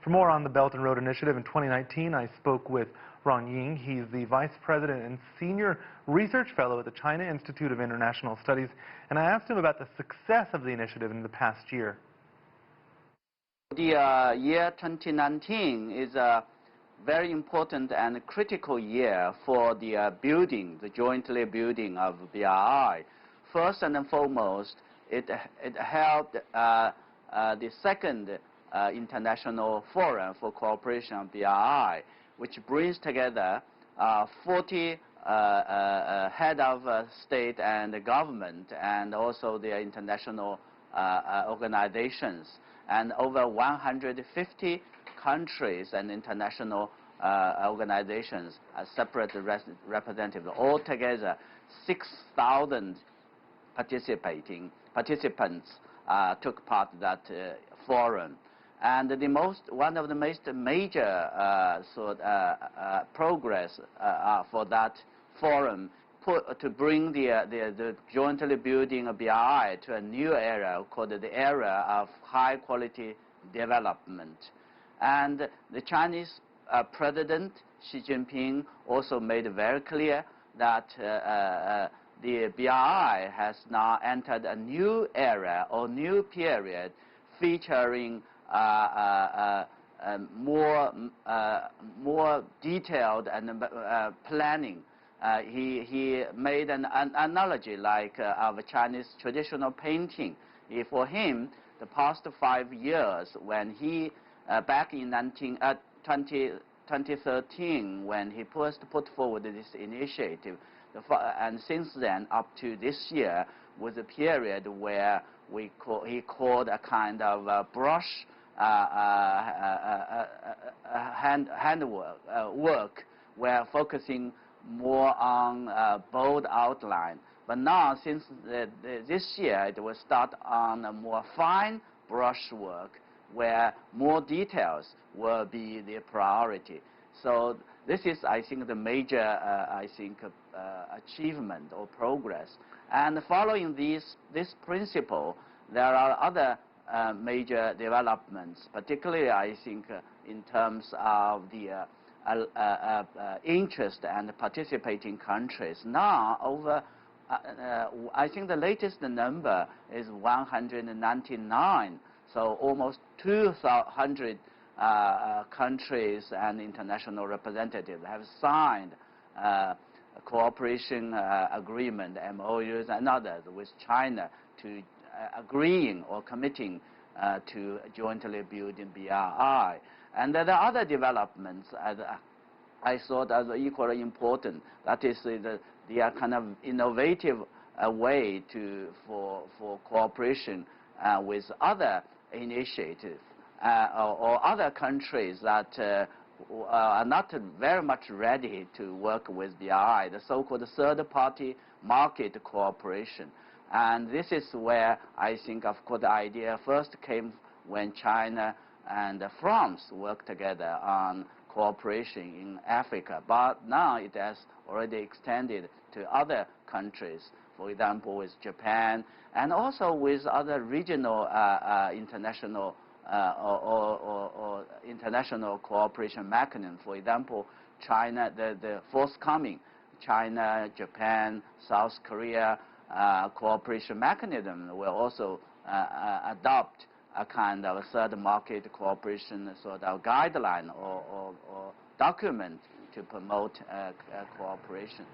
For more on the Belt and Road Initiative in 2019, I spoke with Rong Ying. He's the Vice President and Senior Research Fellow at the China Institute of International Studies, and I asked him about the success of the initiative in the past year. The year 2019 is a very important and critical year for the jointly building of BRI. First and foremost, it held the second International Forum for Cooperation of BRI, which brings together 40 head of state and government and also the international organizations, and over 150 countries and international organizations as separate representatives. Altogether, 6,000 participants took part in that forum. And one of the most major progress for that forum to bring the jointly building of BRI to a new era called the era of high quality development. And the Chinese President Xi Jinping also made it very clear that the BRI has now entered a new era or new period featuring more detailed and planning. He made an analogy like of Chinese traditional painting. For him, the past 5 years, when he back in 2013, when he first put forward this initiative, and since then up to this year was a period where he called a kind of brush work, where focusing more on bold outline. But now, since this year, it will start on a more fine brush work, where more details will be the priority. So this is, I think, the major, achievement or progress. And following this principle, there are other major developments, particularly, I think, in terms of the interest and participating countries. Now, over, I think the latest number is 199. So almost 200 countries and international representatives have signed cooperation agreement, MOUs and others with China to agreeing or committing to jointly building BRI. And there are other developments I thought as equally important. That is the kind of innovative way for cooperation with other initiatives or other countries that are not very much ready to work with BRI, the so-called third-party market cooperation. And this is where I think, of course, the idea first came when China and France worked together on cooperation in Africa. But now it has already extended to other countries, for example, with Japan, and also with other regional international or international cooperation mechanisms. For example, China, the forthcoming China, Japan, South Korea cooperation mechanism will also adopt a kind of a third market cooperation sort of guideline or document to promote cooperation.